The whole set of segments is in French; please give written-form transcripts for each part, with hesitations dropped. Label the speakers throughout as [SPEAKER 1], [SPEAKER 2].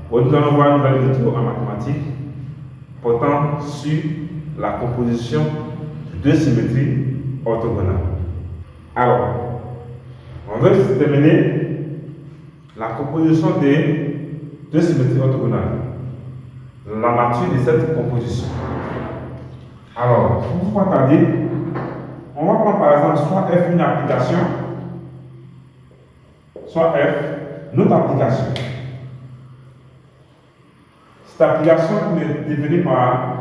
[SPEAKER 1] Aujourd'hui, nous allons voir une nouvelle vidéo en mathématiques portant sur la composition de symétries orthogonales. Alors, on va déterminer la composition des deux symétries orthogonales, la nature de cette composition. Alors, pour vous attarder, on va prendre par exemple soit F une application, soit F notre application. Cette application est définie par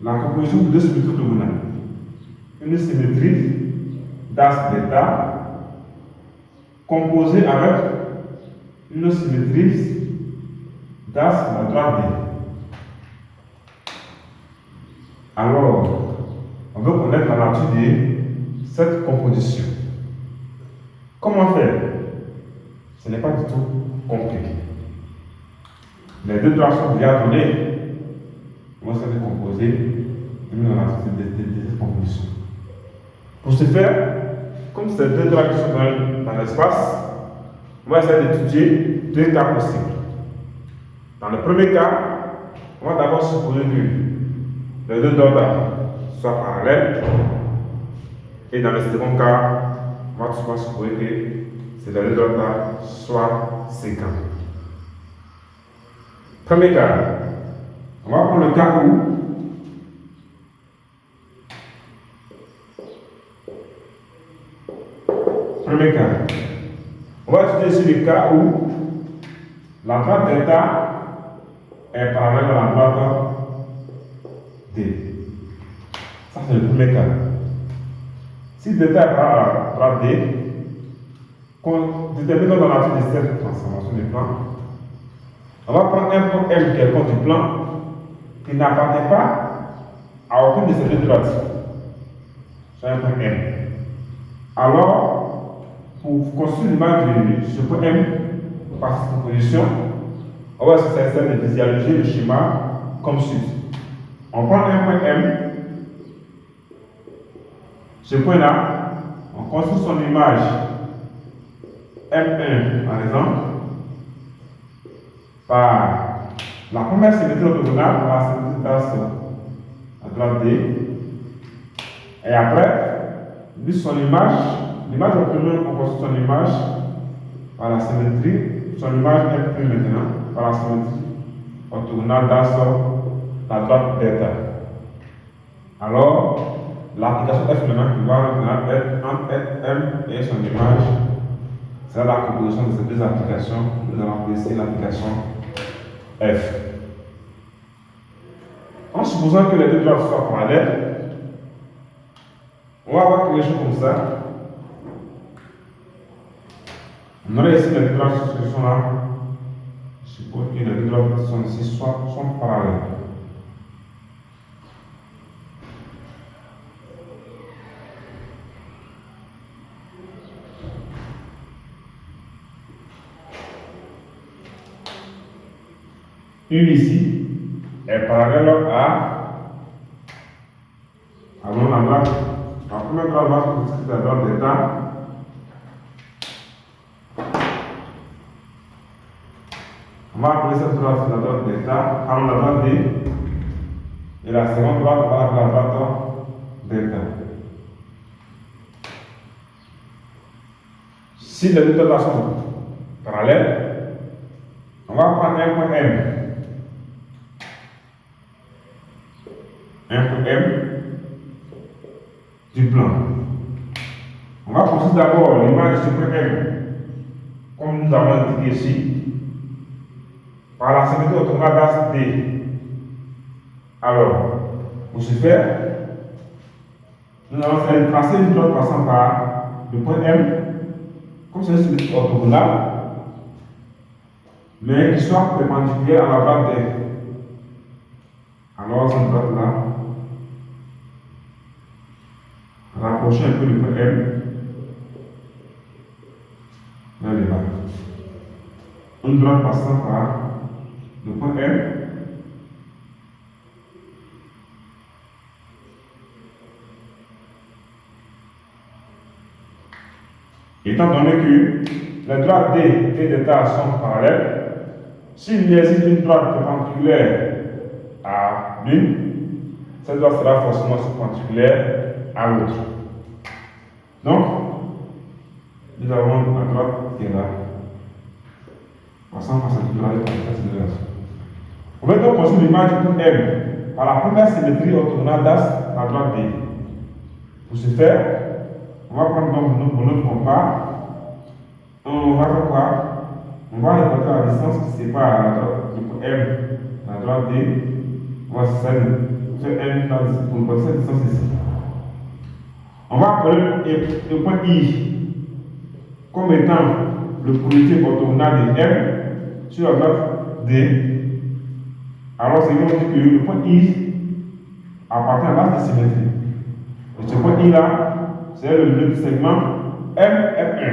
[SPEAKER 1] la composition de deux symétries orthogonales. Une symétrie d'axe bêta composée avec une symétrie d'axe à droite B. Alors, on veut connaître la nature de cette composition. Comment faire? Ce n'est pas du tout compliqué. Les deux droits sont déjà donnés. On va se décomposer et nous allons de cette composition. Pour ce faire, comme ces deux droits qui sont dans l'espace, on va essayer d'étudier deux cas possibles. Dans le premier cas, on va d'abord supposer que les deux droits soient parallèles. Et dans le second cas, on va tout supposer que les deux droits soient séquents. Premier cas, on va prendre le cas où premier cas, on va étudier ici le cas où la droite delta est parallèle à la droite D. Ça c'est le premier cas. Si delta est parallèle à la droite D, qu'on détermine la nature de cette transformation du plan, on va prendre un point M quelconque du plan qui n'appartient pas à aucune de ces deux droites. C'est un point M. Alors, pour construire l'image de ce point M par cette composition, on va essayer de visualiser le schéma comme suit. On prend un point M. Ce point-là, on construit son image M1 par exemple par la première symétrie orthogonale, par la symétrie d'axe à droite D. Et après, lui son image orthogonale, on construit son image par la symétrie, son image M1 maintenant, par la symétrie orthogonale d'axe à droite delta. Alors, l'application F maintenant qui va être entre M et son image, c'est la composition de ces deux applications. Nous allons appeler ici l'application F. En supposant que les deux droites soient parallèles, on va avoir quelque chose comme ça. On aurait ici les deux droites qui sont là. Je suppose que les deux droites qui sont ici sont parallèles. Une ici est parallèle à la droite. La première droite va se constituer la droite delta. On va appeler cette droite la droite delta, la droite D. Et la seconde droite, on va l'appeler la droite delta. Si les deux droites sont parallèles, on va prendre un point M. Un point M du plan. On va construire d'abord l'image de ce point M, comme nous avons indiqué ici, par la symétrie orthogonale d'axe D. Alors, pour ce faire, nous allons faire tracer une droite passant par le point M, comme c'est une symétrie orthogonale, mais qui soit perpendiculaire à la droite D. Alors, cette droite-là, rapprocher un peu le point M vers le bas. Une droite passant par le point M étant donné que les droites D et delta sont parallèles, S'il existe une droite perpendiculaire à l'une, cette droite sera forcément perpendiculaire à l'autre. Donc, nous avons la droite qui est là. Passant par cette droite, on va donc construire l'image du point M par la première symétrie orthogonale d'As, la droite D. Pour ce faire, on va prendre donc notre compas. On va faire quoi? On va reporter la distance qui sépare la droite du point M, la droite D. On va faire M pour cette distance ici. On va appeler le point I comme étant le projeté orthogonal de M sur la droite D. Alors, c'est donc que le point I appartient à l'axe de symétrie. Et ce point I là, c'est le milieu du segment MF1.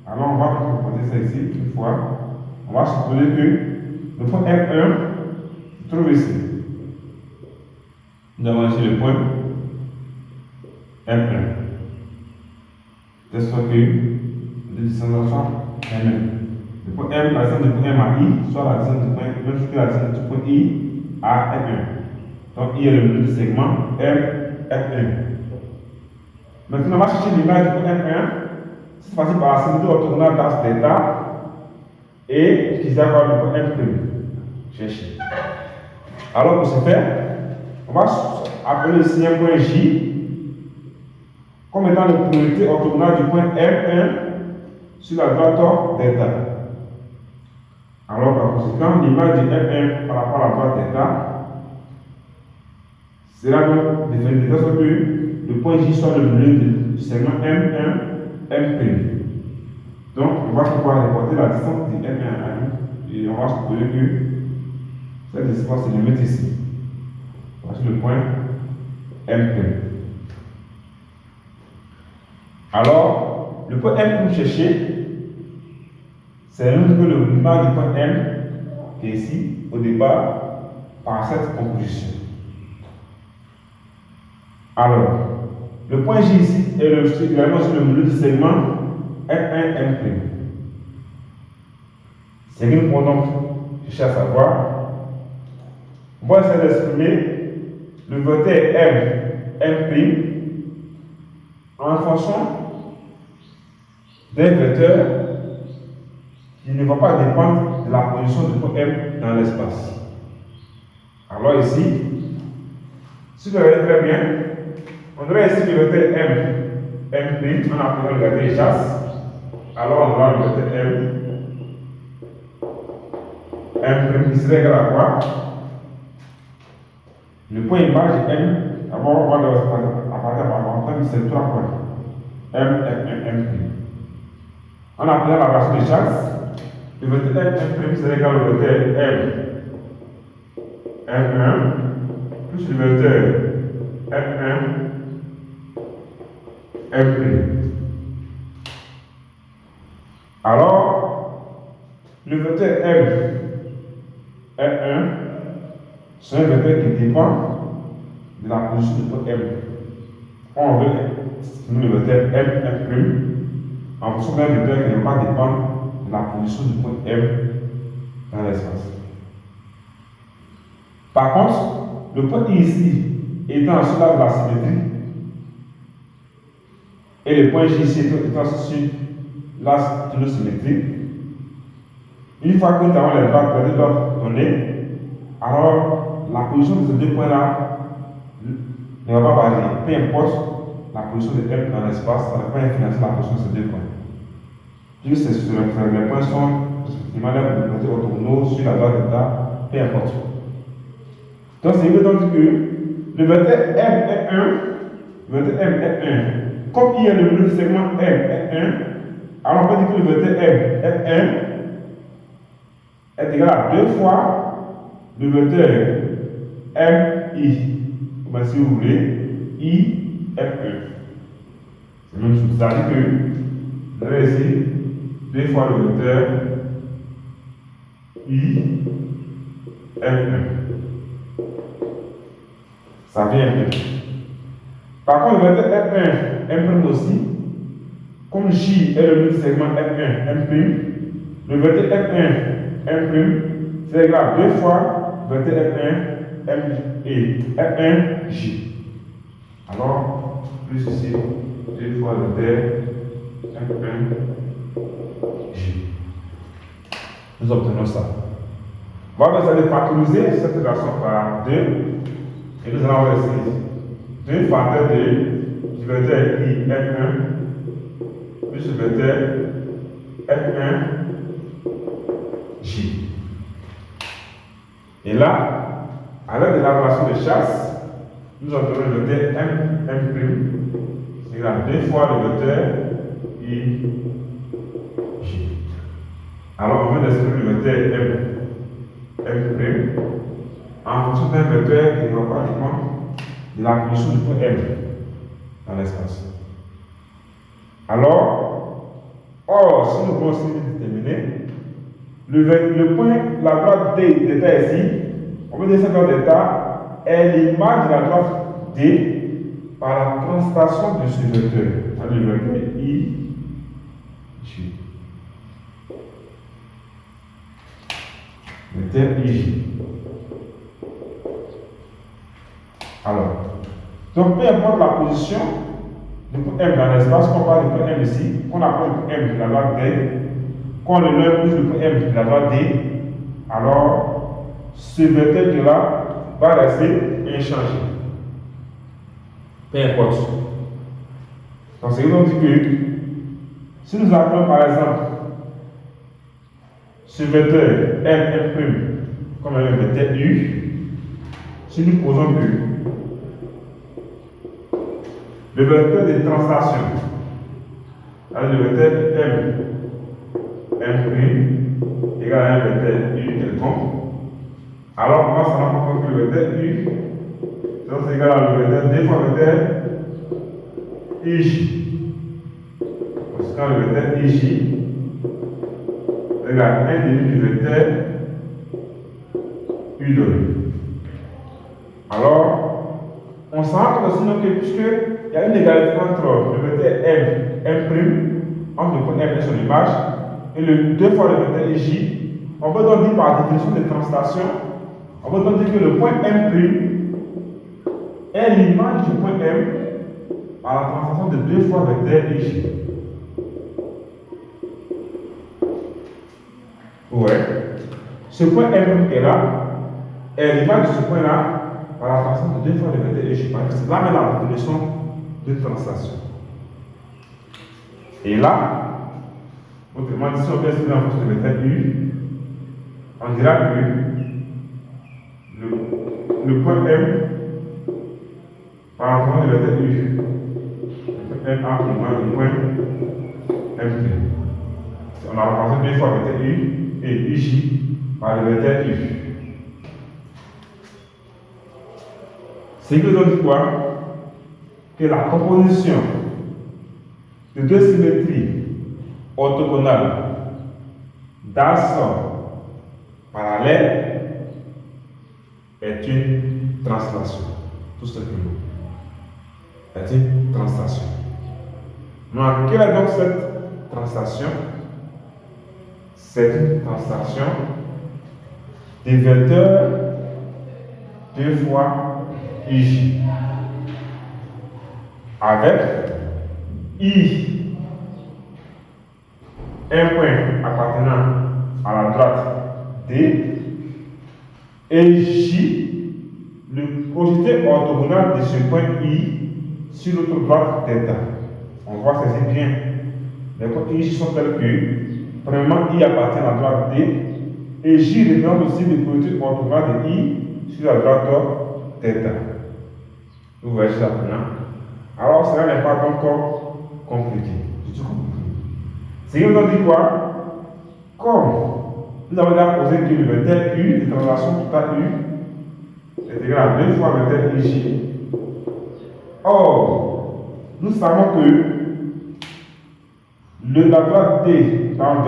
[SPEAKER 1] Alors, on va proposer ça ici une fois. On va supposer que le point F1 se trouve ici. Nous avons ici le point M1. De sorte que les distances sont les mêmes. Le point M, la distance du point M à I, soit la distance du point, même chose que la distance du point I à F1. Donc I est le milieu du segment F1. Maintenant, on va chercher l'image du point F1. C'est facile par la symétrie orthogonale d'As θ et utiliser le point M'. Chercher. Alors, pour ce faire, on va appeler ici un point J comme étant le projeté orthogonal du point M1 sur la droite θ. Alors, par conséquent, l'image du M1 par rapport à la droite θ sera donc définie de sorte que le point J soit le milieu du segment M1, M'. Donc, on va pouvoir reporter la distance du M1 à lui et on va supposer que cette distance se limite ici. Voici le point M'. Alors, le point M que vous cherchez, c'est l'image du point M qui est ici, au départ, par cette composition. Alors, le point J ici est également sur le milieu du segment M1, M'. C'est ce que nous pouvons donc chercher à savoir. On va essayer d'exprimer le vecteur M', en fonction d'un vecteur qui ne va pas dépendre de la position du point M dans l'espace. Alors ici, si vous regardez très bien, on aurait ici le vecteur M', on appelle le vecteur chasse. Alors on aura le vecteur M' qui serait égal à quoi? Le point image M, d'abord on va à partir de ces trois points. M'. En appelant la relation de chasse, le vecteur M' serait égal au vecteur M1 plus le vecteur M'. Alors, le vecteur M1, c'est un vecteur qui dépend de la position du point M. On veut exprimer le vecteur M', en fonction d'un vecteur qui ne va pas dépendre de la position du point M dans l'espace. Par contre, le point I ici étant sur l'axe de la symétrie, et le point J ici étant sur l'axe de la symétrie, une fois que nous avons les deux droites données, alors la position de ces deux points-là ne va pas varier. Peu importe la position de M dans l'espace, ça ne va pas influencer la position de ces deux points. Puisque les points sont respectivement les côtés orthogonaux sur la droite θ, peu importe. Donc, c'est veut donc que le vecteur M', comme il y a le milieu du segment M', alors on peut dire que le vecteur M', est égal à 2 fois le vecteur MI. Ben, si vous voulez, IFE. C'est la même chose. C'est-à-dire que vous avez ici 2 fois le vecteur IFE. Ça vient un peu. Par contre, le vecteur M' aussi, comme J est le milieu du segment M', le vecteur M', M', c'est égal à 2 fois vecteur M1, M et M1J. Alors, plus ici, 2 fois vecteur M1J. Nous obtenons ça. Voilà, vous allez factoriser cette relation par 2 et nous allons avoir ici 2 facteurs du vecteur I M1 plus le vecteur M1J. Et là, à l'aide de la relation de chasse, nous obtenons le vecteur M', c'est égal à 2 fois le vecteur IJ. Alors, on va descrire le vecteur M', en fonction d'un vecteur qui va pratiquement de la position du point M dans l'espace. Alors, si nous voulons aussi déterminer le point, la droite D d'état ici, on peut dire que cette droite d'état est l'image de la droite D par la translation de ce vecteur, c'est-à-dire le vecteur I, J. Vecteur IJ. Alors, donc peu importe la position du point M dans l'espace, qu'on parle du point M ici, qu'on approche du point M de la droite D, qu'on le lève plus du point M de la droite D, alors ce vecteur là va rester inchangé. Peu importe. Donc c'est donc dit que si nous appelons par exemple ce vecteur M', comme un vecteur U, si nous posons que le vecteur de translation, le vecteur M' égale à un vecteur U quelconque, alors on va s'en rendre compte que le vecteur U, c'est égal à le vecteur 2 fois le vecteur IJ. Parce que quand le vecteur IJ égale 1 demi du vecteur U donné. Alors, on s'en rend compte aussi que puisqu'il y a une égalité entre le vecteur M', entre le point M et son image, et le 2 fois le vecteur IJ, on peut donc dire par définition de translation, on peut donc dire que le point M' est l'image du point M par la translation de 2 fois vecteur IJ. Ouais. Ce point M qui est là est l'image de ce point là par la translation de 2 fois le vecteur IJ. C'est là même la définition de translation. Et là, autrement dit, si on veut exprimer en fonction de vecteur U, on dira que le point M par rapport au vecteur U, le point M a le point M'. On a représenté 2 fois le vecteur U et UJ par le vecteur U. C'est que nous dit quoi? Que la composition de deux symétries orthogonales d'axes parallèles est une translation. Tout simplement. Est une translation. Donc, quelle est donc cette translation? C'est une translation des vecteurs 2 fois IJ avec I, un point appartenant à la droite D, et J, le projeté orthogonal de ce point I sur l'autre droite θ. On voit saisir bien. Les points IJ sont tels que, premièrement, I appartient à la droite D, et J représente aussi le projeté orthogonal de I sur la droite θ. Vous voyez ça maintenant. Alors, cela n'est pas encore compliqué. Du tout compliqué. C'est que nous avons dit quoi? Comme nous avons déjà posé que le vecteur U de translation θ U est égal à 2 fois le vecteur IJ. Or, nous savons que la droite D dans θ,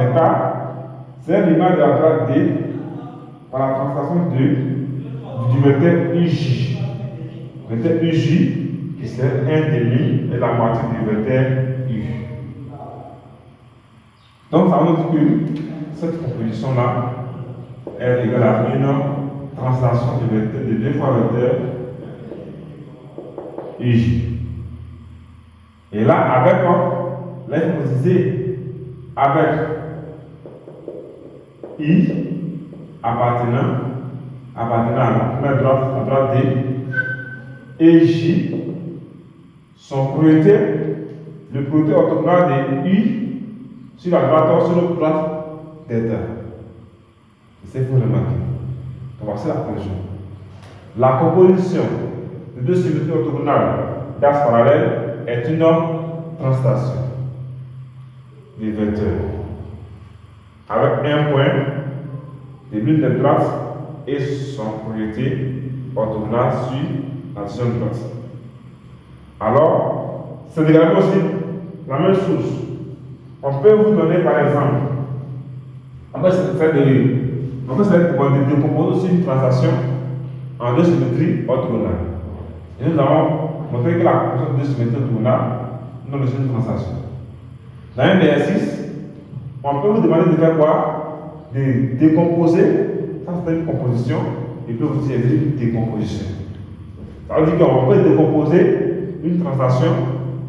[SPEAKER 1] c'est l'image de la droite D par la translation du vecteur UJ. Le vecteur UJ qui c'est 1 demi et la moitié du vecteur U. Donc, ça veut dire que cette composition-là est égal à une translation de vecteur de 2 fois vecteur UJ. Et là, avec là, il faut préciser avec I appartenant à la droite D et J sont projetés, le projeté orthogonal de U sur la droite delta. C'est ce qu'il faut remarquer. Donc voici la conclusion. La composition de deux symétries orthogonales d'axes parallèles est une translation des vecteurs avec un point de l'une des droites et son projeté orthogonal sur la deuxième droite. Alors, c'est également aussi la même chose. On peut vous donner par exemple, on peut décomposer aussi une translation en deux symétries orthogonales. Et nous avons montré que la composition de deux symétries orthogonales nous donne une translation. Dans un exercice, on peut vous demander de faire quoi? De décomposer, ça c'est une composition, et puis vous dire une décomposition. Ça veut dire qu'on peut décomposer une translation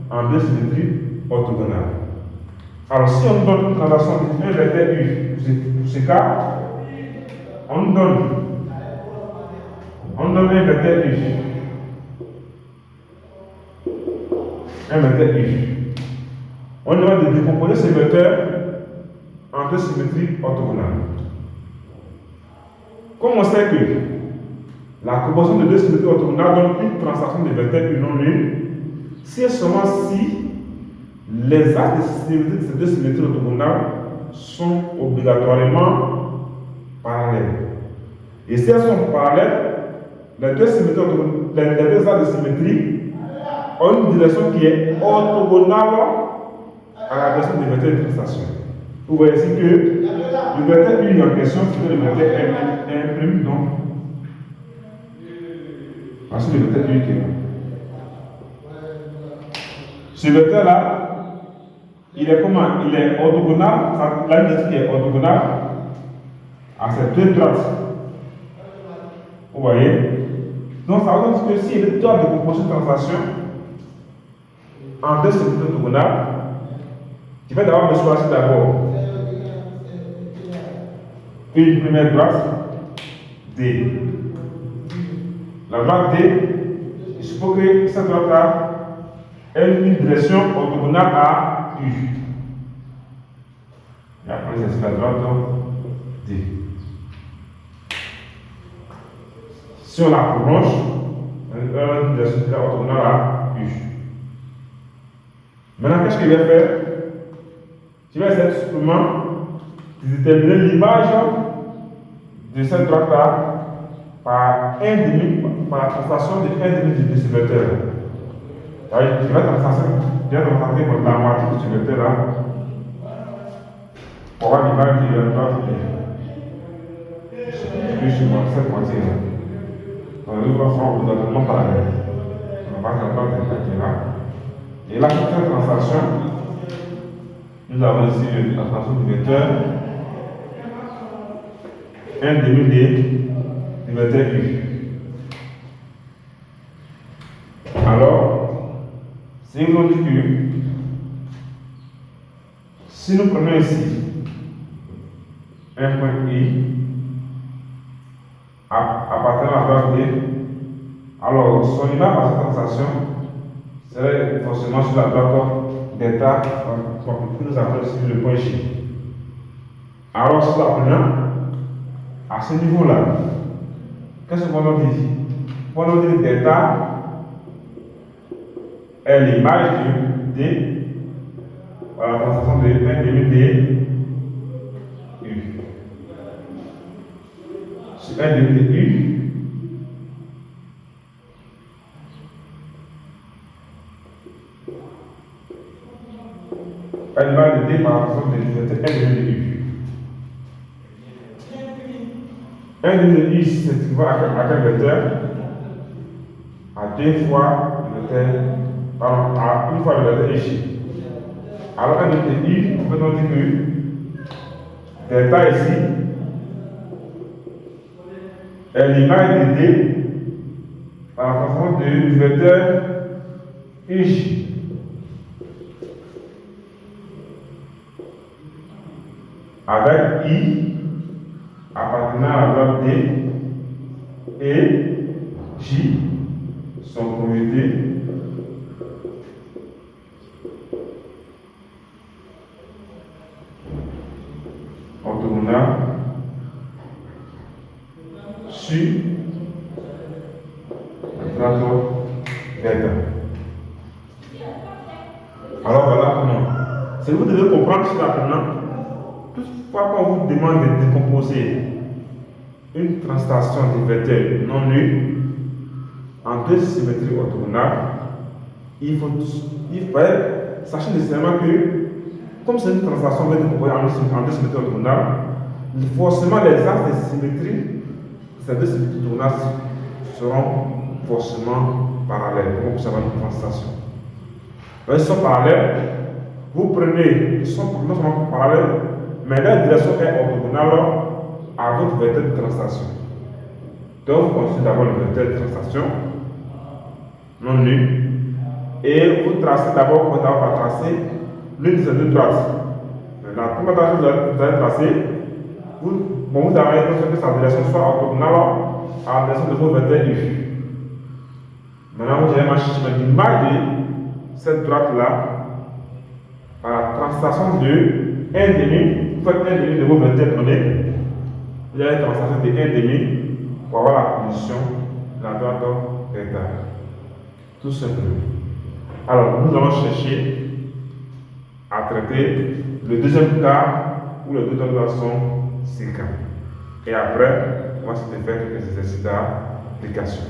[SPEAKER 1] en deux symétries orthogonales. Alors si on donne une translation de 1 vecteur U, pour ce cas, on donne un vecteur U. Un vecteur U. On demande de décomposer ce vecteur en deux symétries orthogonales. Comme on sait que la composition de deux symétries orthogonales donne une translation de vecteurs U non nuls, c'est seulement si les axes de ces deux symétries orthogonales sont obligatoirement parallèles. Et si elles sont parallèles, les deux axes de symétrie ont une direction qui est orthogonale à la direction du vecteur de translation. Vous voyez ici que le vecteur U en question, c'est le vecteur M', donc voici le vecteur U qui est là. Ce vecteur-là, il est comment? Il est orthogonal, la ligne qui est orthogonale à ces deux droites. Vous voyez? Donc ça veut dire que si il est droit de composer une translation en deux symétries orthogonales, je vais d'abord me choisir d'abord une première droite D. La droite D, il faut que cette droite-là ait une direction orthogonale à U. Et après, c'est la droite D. Si on la prolonge, elle a une direction orthogonale à U. Maintenant, qu'est-ce que je vais faire? Je vais essayer simplement de déterminer l'image de cette droite-là par la translation de 1,5 de ce vecteur. Je vais transformer la moitié de ce vecteur-là pour avoir l'image de la droite. Je suis moi, cette moitié-là. Donc, nous allons obligatoirement parallèle. On va faire la droite qui est là. Et là, pour cette translation, nous avons ici la translation du vecteur 1,5 du vecteur U. Alors, c'est une autre que si nous prenons ici un point I appartenant à la droite D, alors son image par cette translation serait forcément sur la droite delta que nous appelons ici le point J. Alors, si nous apprenons à ce niveau-là, qu'est-ce qu'on va dire? On va dire que delta est l'image de D à la translation de 1,5D U. Sur 1,5D U, à l'image de D par la translation de 1,5D U. 1,5D U, c'est équivalent à quel vecteur? À 2 fois le vecteur. Pardon, à une fois le vecteur J. Alors, 1,5 U, on peut donc dire que delta ici l'image de D à la façon du vecteur UJ. Avec I appartenant à bloc D et J sont commutés orthogonales sur le plateau delta. Alors voilà comment. Si vous devez comprendre cela maintenant, toute fois qu'on vous demande de décomposer une translation de vecteurs non nuls en deux symétries orthogonales, il faut sachez nécessairement que, comme c'est une translation décomposée en deux symétries orthogonales, forcément les axes de symétrie, ces deux symétries orthogonales seront forcément parallèles, comme vous avez une translation. Ils sont parallèles, vous prenez, ils sont non seulement parallèles, mais leur direction est orthogonale à votre vecteur de translation. Donc, vous construisez d'abord le vecteur de translation non nul et vous tracez d'abord, vous allez tracer l'une de ces deux traces. La première trace que vous allez tracer, vous avez l'impression que sa direction soit orthogonale à la direction de votre vecteur U. Maintenant, vous allez chercher l'image de cette droite-là par la translation de 1,5, vous faites 1,5 de vos vecteurs donnés. Vous avez la translation de 1,5 pour avoir la position de la droite delta. Tout simplement. Alors, nous allons chercher à traiter le deuxième cas où les deux droites sont séquents. Et après, on va se faire quelques exercices d'application.